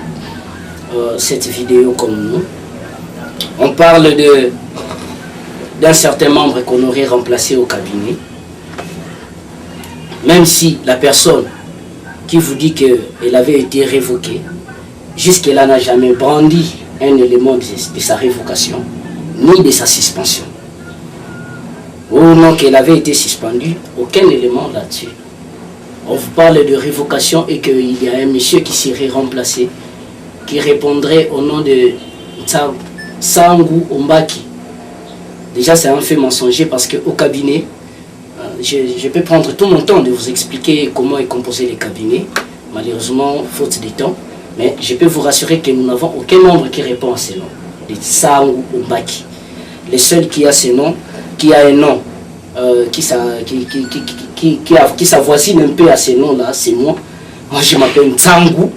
cette vidéo comme nous. On parle d'un certain membre qu'on aurait remplacé au cabinet. Même si la personne qui vous dit qu'elle avait été révoquée, jusqu'à-là n'a jamais brandi un élément de sa révocation, ni de sa suspension. Ou non qu'elle avait été suspendue, aucun élément là-dessus. On vous parle de révocation et qu'il y a un monsieur qui serait remplacé, qui répondrait au nom de Sangu Ombaki. Déjà, c'est un fait mensonger parce qu'au cabinet, je peux prendre tout mon temps de vous expliquer comment est composé les cabinets, malheureusement, faute de temps, mais je peux vous rassurer que nous n'avons aucun membre qui répond à ces noms, de Sangu Ombaki. Le seul qui a ces noms, qui a un nom, qui s'avoisine un peu à ces noms-là, c'est moi. Moi, je m'appelle Sangu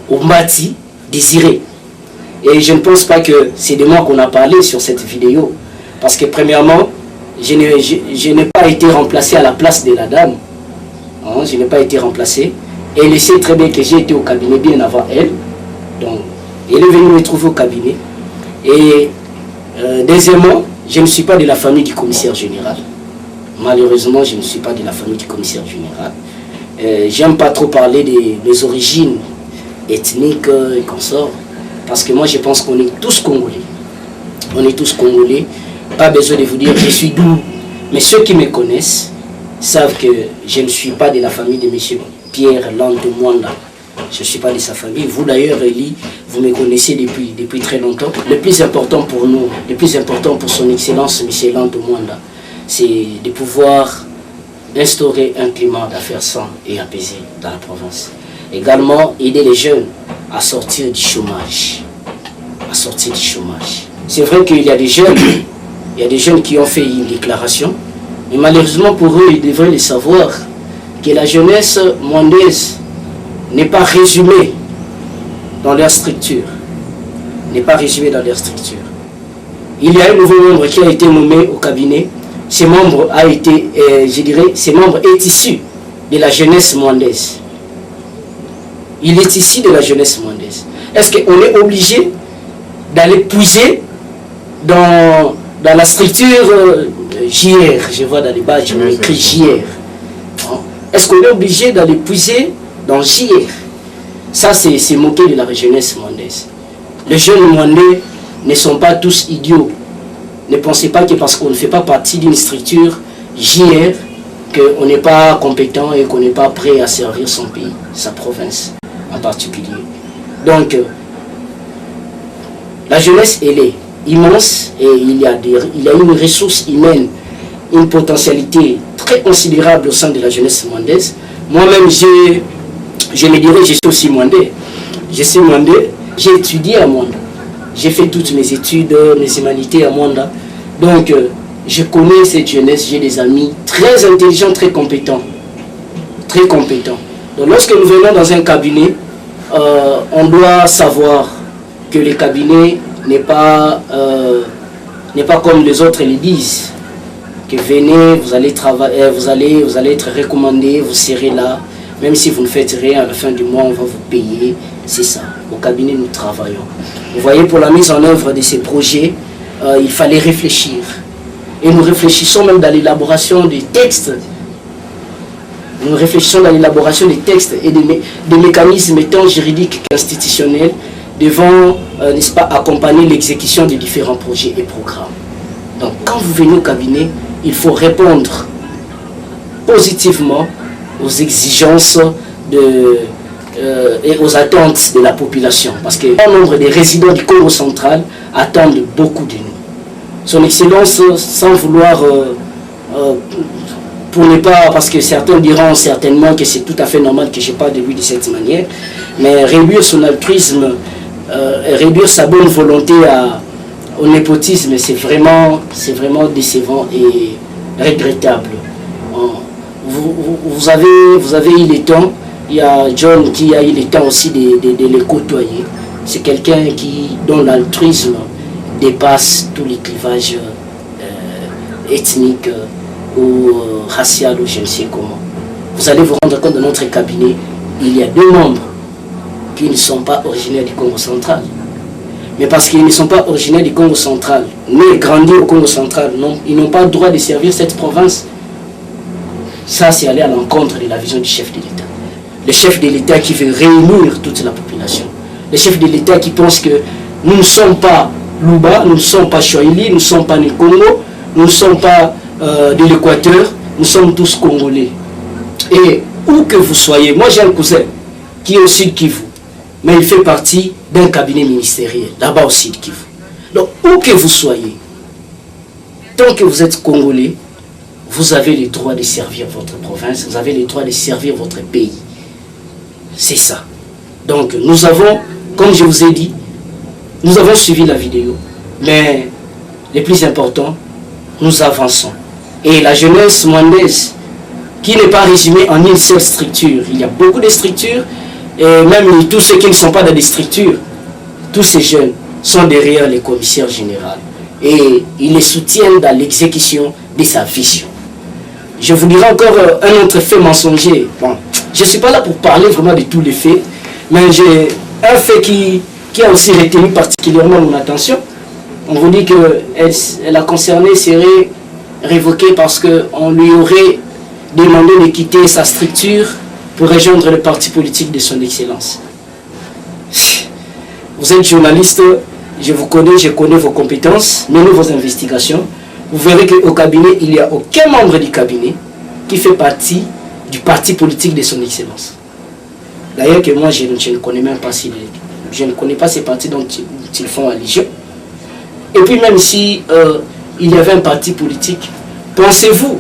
Ombati Désiré. Et je ne pense pas que c'est de moi qu'on a parlé sur cette vidéo. Parce que premièrement, je n'ai pas été remplacé à la place de la dame. Hein, je n'ai pas été remplacé. Et elle sait très bien que j'ai été au cabinet bien avant elle. Donc, elle est venue me trouver au cabinet. Et deuxièmement, je ne suis pas de la famille du commissaire général. Malheureusement, je ne suis pas de la famille du commissaire général. J'aime pas trop parler des origines ethniques et consorts. Parce que moi, je pense qu'on est tous Congolais. On est tous Congolais. Pas besoin de vous dire que je suis d'où. Mais ceux qui me connaissent savent que je ne suis pas de la famille de M. Pierre Lanto Mwanda. Je ne suis pas de sa famille. Vous d'ailleurs, Elie, vous me connaissez depuis très longtemps. Le plus important pour nous, le plus important pour son Excellence, M. Lanto Mwanda, c'est de pouvoir instaurer un climat d'affaires sain et apaisé dans la province. Également, aider les jeunes à sortir du chômage. À sortir du chômage. C'est vrai qu'il y a des jeunes, qui ont fait une déclaration, mais malheureusement pour eux, ils devraient le savoir, que la jeunesse mwandaise n'est pas résumée dans leur structure. N'est pas résumée dans leur structure. Il y a un nouveau membre qui a été nommé au cabinet. Ce membre a été, ce membre est issu de la jeunesse mwandaise. Il est issu de la jeunesse mwandaise. Est-ce qu'on est obligé d'aller puiser dans la structure JR? Je vois dans les badges, on écrit JR. Est-ce qu'on est obligé d'aller puiser dans JR? Ça, c'est moquer de la jeunesse mwandaise. Les jeunes mwandais ne sont pas tous idiots. Ne pensez pas que parce qu'on ne fait pas partie d'une structure JR, qu'on n'est pas compétent et qu'on n'est pas prêt à servir son pays, sa province en particulier. Donc, la jeunesse, elle est immense et il y a une ressource humaine, une potentialité très considérable au sein de la jeunesse mwandaise. Moi-même, je me dirais, je suis aussi mwandais. Je suis mwandais, j'ai étudié à Mwanda. J'ai fait toutes mes études, mes humanités à Mwanda. Donc, je connais cette jeunesse, j'ai des amis très intelligents, très compétents. Très compétents. Donc lorsque nous venons dans un cabinet, on doit savoir que le cabinet n'est pas comme les autres le disent. Que venez, vous allez travailler, vous allez être recommandé, vous serez là. Même si vous ne faites rien, à la fin du mois, on va vous payer. C'est ça. Au cabinet, nous travaillons. Vous voyez, pour la mise en œuvre de ces projets, il fallait réfléchir. Et nous réfléchissons même dans l'élaboration des textes. Nous réfléchissons dans l'élaboration des textes et des mécanismes tant juridiques qu'institutionnels devant, n'est-ce pas, accompagner l'exécution des différents projets et programmes. Donc, quand vous venez au cabinet, il faut répondre positivement aux exigences et aux attentes de la population. Parce que un nombre de résidents du Congo central attendent beaucoup de nous. Son Excellence, sans vouloir, pour ne pas, parce que certains diront certainement que c'est tout à fait normal que je parle de lui de cette manière, mais réduire son altruisme, réduire sa bonne volonté au népotisme, c'est vraiment décevant et regrettable. Vous avez eu le temps, il y a John qui a eu le temps aussi de les côtoyer. C'est quelqu'un dont l'altruisme dépasse tous les clivages ethniques ou racial ou je ne sais comment. Vous allez vous rendre compte, dans notre cabinet, il y a 2 membres qui ne sont pas originaires du Congo central. Mais parce qu'ils ne sont pas originaires du Congo central, nés et grandis au Congo central, non, ils n'ont pas le droit de servir cette province. Ça, c'est aller à l'encontre de la vision du chef de l'État. Le chef de l'État qui veut réunir toute la population. Le chef de l'État qui pense que nous ne sommes pas Luba, nous ne sommes pas Chouaili, nous ne sommes pas du Congo, nous ne sommes pas de l'Équateur, nous sommes tous Congolais. Et où que vous soyez, moi j'ai un cousin qui est au Sud Kivu, mais il fait partie d'un cabinet ministériel, là-bas au Sud Kivu. Donc où que vous soyez, tant que vous êtes Congolais, vous avez le droit de servir votre province, vous avez le droit de servir votre pays. C'est ça. Donc nous avons, comme je vous ai dit, nous avons suivi la vidéo, mais le plus important, nous avançons. Et la jeunesse mwandaise, qui n'est pas résumée en une seule structure, il y a beaucoup de structures, et même tous ceux qui ne sont pas dans des structures, tous ces jeunes sont derrière les commissaires généraux. Et ils les soutiennent dans l'exécution de sa vision. Je vous dirai encore un autre fait mensonger. Bon, je ne suis pas là pour parler vraiment de tous les faits, mais j'ai un fait qui a aussi retenu particulièrement mon attention. On vous dit qu'elle a concerné serait révoquée parce qu'on lui aurait demandé de quitter sa structure pour rejoindre le parti politique de son Excellence. Vous êtes journaliste, je vous connais, je connais vos compétences, menez vos investigations. Vous verrez qu'au cabinet, il n'y a aucun membre du cabinet qui fait partie du parti politique de son Excellence. D'ailleurs que moi, je ne connais même pas je ne connais pas ces partis dont ils font allusion. Et puis même si il y avait un parti politique, pensez-vous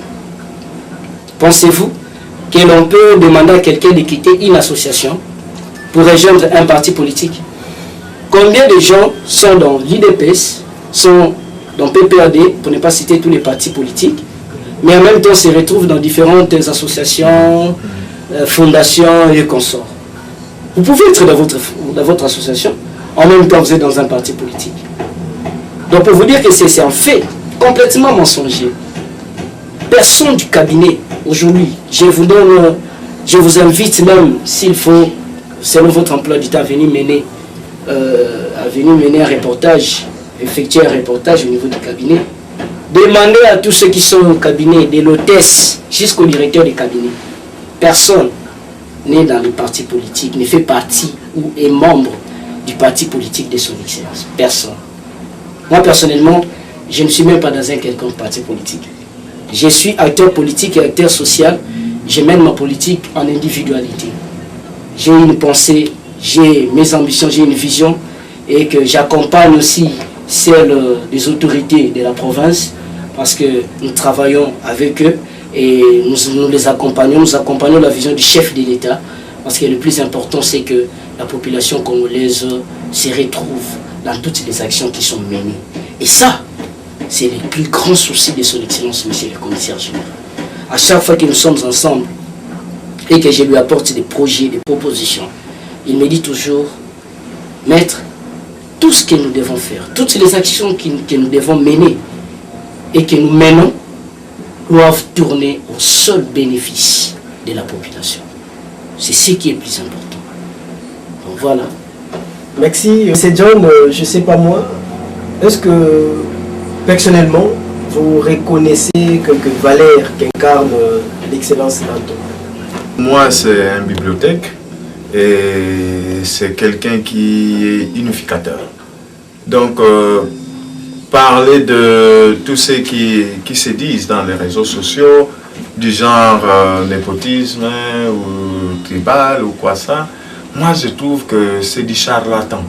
que l'on peut demander à quelqu'un de quitter une association pour rejoindre un parti politique? Combien de gens sont dans l'IDPS, sont dans PPAD, pour ne pas citer tous les partis politiques, mais en même temps se retrouvent dans différentes associations, fondations et consorts? Vous pouvez être dans votre association, en même temps vous êtes dans un parti politique. Donc pour vous dire que c'est un fait complètement mensonger. Personne du cabinet aujourd'hui, je vous invite même, s'il faut, selon votre emploi du temps, à venir mener un reportage, effectuer un reportage au niveau du cabinet. Demandez à tous ceux qui sont au cabinet, de l'hôtesse jusqu'au directeur du cabinet. Personne n'est dans le parti politique, ne fait partie ou est membre du parti politique de son Excellence. Personne. Moi personnellement, je ne suis même pas dans un quelconque parti politique. Je suis acteur politique et acteur social. Je mène ma politique en individualité. J'ai une pensée, j'ai mes ambitions, j'ai une vision et que j'accompagne aussi celle des autorités de la province parce que nous travaillons avec eux et nous les accompagnons, nous accompagnons la vision du chef de l'État parce que le plus important c'est que la population congolaise se retrouve dans toutes les actions qui sont menées. Et ça, C'est le plus grand souci de son excellence, monsieur le commissaire général. À chaque fois que nous sommes ensemble et que je lui apporte des projets, des propositions, il me dit toujours, maître, tout ce que nous devons faire, toutes les actions que nous devons mener et que nous menons doivent tourner au seul bénéfice de la population. C'est ce qui est le plus important. Donc voilà. Merci. C'est John, je ne sais pas moi, est-ce que personnellement, vous reconnaissez quelques valeurs qu'incarne l'excellence Lanto? Moi, c'est un bibliothèque et c'est quelqu'un qui est unificateur. Donc, parler de tout ce qui se disent dans les réseaux sociaux, du genre népotisme ou tribal ou quoi ça, moi je trouve que c'est du charlatan.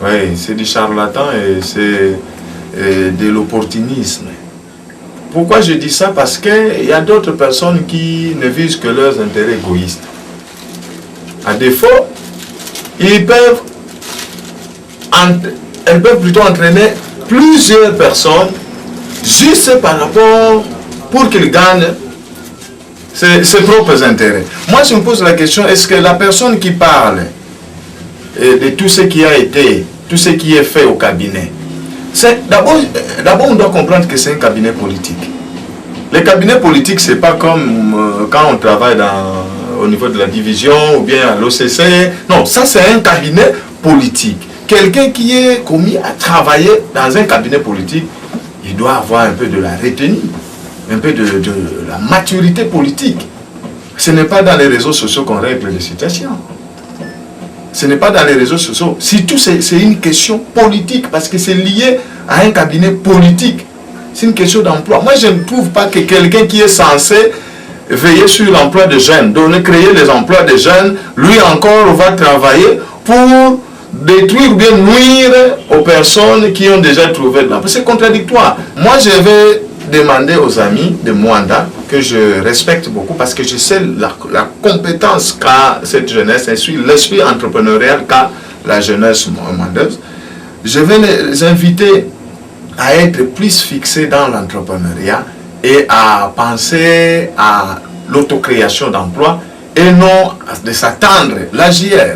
Oui, c'est du charlatan et c'est de l'opportunisme. Pourquoi je dis ça? Parce qu'il y a d'autres personnes qui ne visent que leurs intérêts égoïstes. À défaut, elles peuvent plutôt entraîner plusieurs personnes juste par rapport pour qu'ils gagnent ses propres intérêts. Moi, je me pose la question, est-ce que la personne qui parle de tout ce qui a été, tout ce qui est fait au cabinet, d'abord on doit comprendre que c'est un cabinet politique. Les cabinets politiques, c'est pas comme quand on travaille au niveau de la division ou bien à l'OCC. Non, ça c'est un cabinet politique. Quelqu'un qui est commis à travailler dans un cabinet politique, il doit avoir un peu de la retenue, un peu de la maturité politique. Ce n'est pas dans les réseaux sociaux qu'on règle les situations. Ce n'est pas dans les réseaux sociaux. Surtout, c'est une question politique parce que c'est lié à un cabinet politique. C'est une question d'emploi. Moi, je ne trouve pas que quelqu'un qui est censé veiller sur l'emploi des jeunes, créer les emplois des jeunes, lui encore va travailler pour détruire ou bien nuire aux personnes qui ont déjà trouvé de l'emploi. C'est contradictoire. Moi, je vais demander aux amis de Mwanda, que je respecte beaucoup parce que je sais la compétence qu'a cette jeunesse, et l'esprit entrepreneurial qu'a la jeunesse mwandaise. Je vais les inviter à être plus fixés dans l'entrepreneuriat et à penser à l'autocréation d'emplois et non de s'attendre. La JR,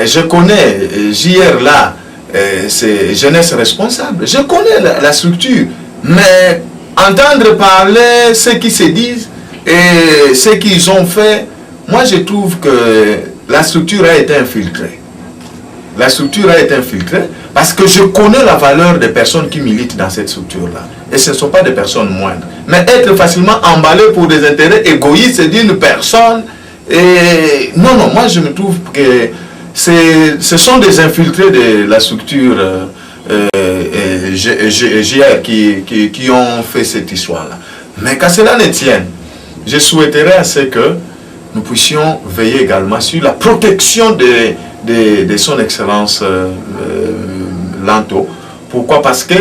je connais JR là, c'est jeunesse responsable. Je connais la structure, mais entendre parler ce qui se disent et ce qu'ils ont fait, moi je trouve que la structure a été infiltrée. La structure a été infiltrée parce que je connais la valeur des personnes qui militent dans cette structure-là. Et ce ne sont pas des personnes moindres. Mais être facilement emballé pour des intérêts égoïstes d'une personne, et non, moi je me trouve que ce sont des infiltrés de la structure JR qui ont fait cette histoire-là. Mais qu'à cela ne tienne, je souhaiterais à ce que nous puissions veiller également sur la protection de son excellence Lanto. Pourquoi? Parce que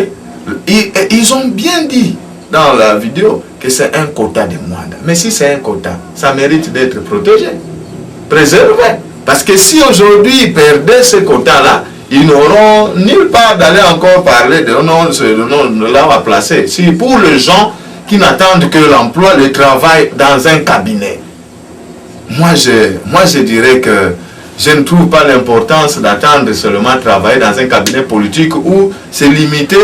ils ont bien dit dans la vidéo que c'est un quota de Mwanda. Mais si c'est un quota, ça mérite d'être protégé, préservé. Parce que si aujourd'hui ils perdaient ce quota-là, ils n'auront nulle part d'aller encore parler de non, là à placer. Si pour les gens qui n'attendent que l'emploi, le travail dans un cabinet, moi je dirais que je ne trouve pas l'importance d'attendre seulement travailler dans un cabinet politique où c'est limité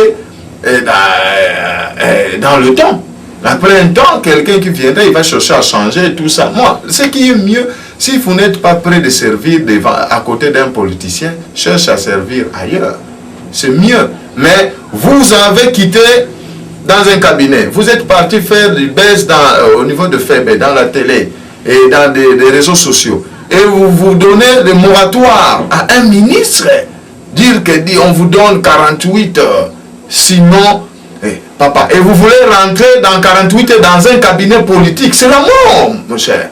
dans le temps. Après un temps, quelqu'un qui viendrait, il va chercher à changer tout ça. Moi, ce qui est mieux, si vous n'êtes pas prêt de servir à côté d'un politicien, cherche à servir ailleurs. C'est mieux. Mais vous avez quitté dans un cabinet. Vous êtes parti faire du buzz au niveau de FEB, dans la télé et dans des réseaux sociaux. Et vous donnez le moratoire à un ministre. Dire on vous donne 48 heures. Sinon, papa, et vous voulez rentrer dans 48 heures dans un cabinet politique. C'est la mort, mon cher.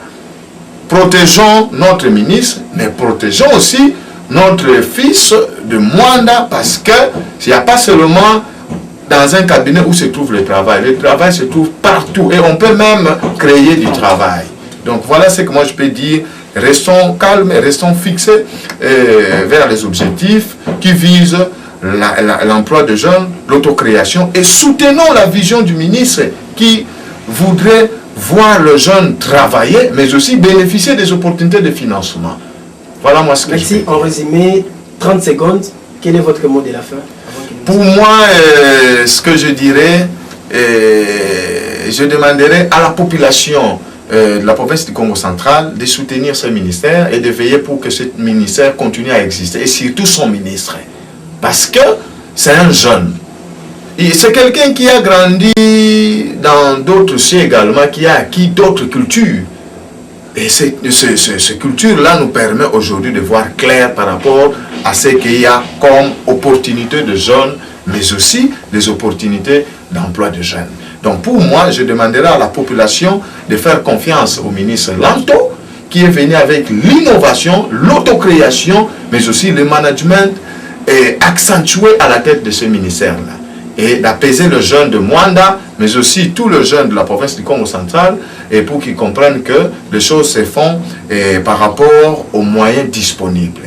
Protégeons notre ministre, mais protégeons aussi notre fils de Mwanda, parce qu'il n'y a pas seulement dans un cabinet où se trouve le travail. Le travail se trouve partout et on peut même créer du travail. Donc voilà ce que moi je peux dire. Restons calmes et restons fixés vers les objectifs qui visent l'emploi de jeunes, l'autocréation, et soutenons la vision du ministre qui voudrait voir le jeune travailler, mais aussi bénéficier des opportunités de financement. Voilà moi ce que je Merci. En résumé, 30 secondes, quel est votre mot de la fin? Pour moi, ce que je dirais, je demanderais à la population de la province du Congo central de soutenir ce ministère et de veiller pour que ce ministère continue à exister, et surtout son ministre. Parce que c'est un jeune. C'est quelqu'un qui a grandi dans d'autres cieux également, qui a acquis d'autres cultures. Et ces cultures-là nous permet aujourd'hui de voir clair par rapport à ce qu'il y a comme opportunité de jeunes, mais aussi des opportunités d'emploi de jeunes. Donc pour moi, je demanderai à la population de faire confiance au ministre Lanto, qui est venu avec l'innovation, l'autocréation, mais aussi le management accentué à la tête de ce ministère-là. Et d'apaiser le jeune de Mwanda, mais aussi tous les jeunes de la province du Congo central, et pour qu'ils comprennent que les choses se font par rapport aux moyens disponibles.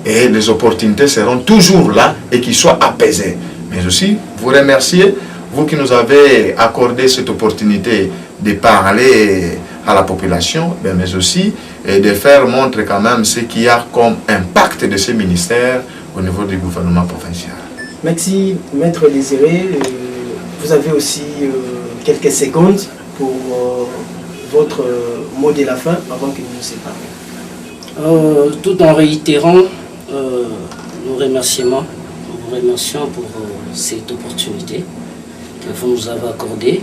Et les opportunités seront toujours là et qu'ils soient apaisés. Mais aussi, vous remercier, vous qui nous avez accordé cette opportunité de parler à la population, mais aussi de faire montrer quand même ce qu'il y a comme impact de ce ministère au niveau du gouvernement provincial. Merci, Maître Désiré. Vous avez aussi quelques secondes pour votre mot de la fin avant que nous nous séparions. Tout en réitérant nos remerciements, nous vous remercions pour cette opportunité que vous nous avez accordée,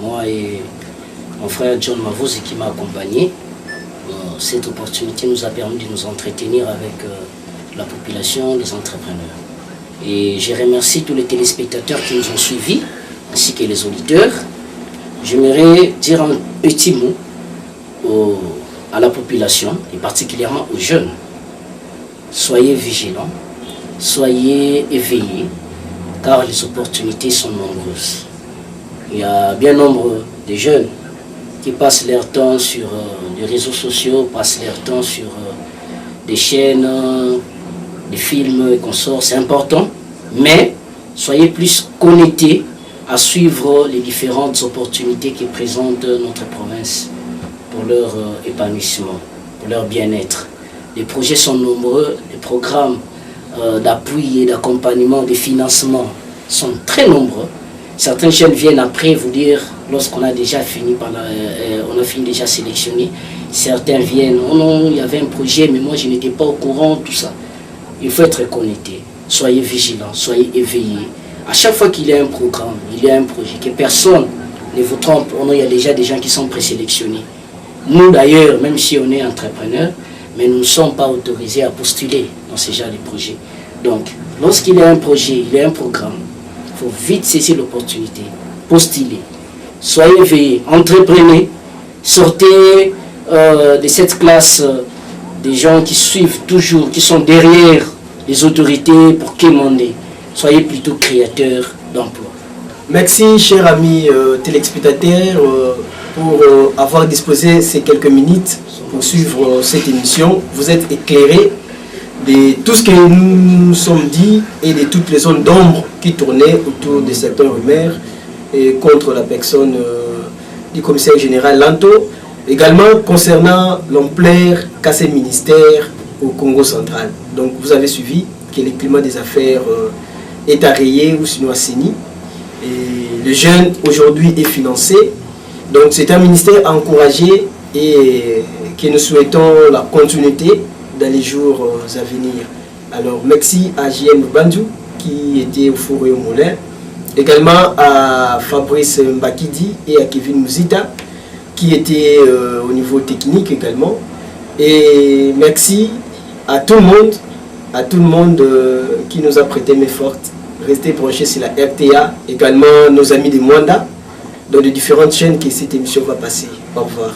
moi et mon frère John Mavose qui m'a accompagné. Cette opportunité nous a permis de nous entretenir avec la population, les entrepreneurs. Et je remercie tous les téléspectateurs qui nous ont suivis, ainsi que les auditeurs. J'aimerais dire un petit mot à la population, et particulièrement aux jeunes. Soyez vigilants, soyez éveillés, car les opportunités sont nombreuses. Il y a bien nombre de jeunes qui passent leur temps sur les réseaux sociaux, passent leur temps sur des chaînes, des films et consorts, c'est important, mais soyez plus connectés à suivre les différentes opportunités que présente notre province pour leur épanouissement, pour leur bien-être. Les projets sont nombreux, les programmes d'appui et d'accompagnement, de financement sont très nombreux. Certains jeunes viennent après vous dire, lorsqu'on a déjà fini on a fini déjà sélectionné, certains viennent, oh non, il y avait un projet, mais moi je n'étais pas au courant, tout ça. Il faut être connecté, soyez vigilants, soyez éveillés. À chaque fois qu'il y a un programme, il y a un projet, que personne ne vous trompe, oh non, il y a déjà des gens qui sont présélectionnés. Nous d'ailleurs, même si on est entrepreneur, mais nous ne sommes pas autorisés à postuler dans ce genre de projet. Donc, lorsqu'il y a un projet, il y a un programme, il faut vite saisir l'opportunité, postuler. Soyez éveillés, entreprenez, sortez de cette classe des gens qui suivent toujours, qui sont derrière les autorités pour quémander. Soyez plutôt créateurs d'emplois. Merci, chers amis téléspectateurs, pour avoir disposé ces quelques minutes pour suivre cette émission. Vous êtes éclairés de tout ce que nous nous sommes dit et de toutes les zones d'ombre qui tournaient autour de certains rumeurs et contre la personne du commissaire général Lanto. Également concernant l'ampleur qu'a ce ministère au Congo central. Donc vous avez suivi que le climat des affaires est arrayé ou sinon assaini. Et le jeune aujourd'hui est financé. Donc c'est un ministère encouragé et que nous souhaitons la continuité dans les jours à venir. Alors merci à JM Bandou qui était au four et au moulin. Également à Fabrice Mbakidi et à Kevin Mouzita qui était au niveau technique également. Et merci à tout le monde qui nous a prêté main forte. Restez branchés sur la RTA, également nos amis de Mwanda, dans les différentes chaînes que cette émission va passer. Au revoir.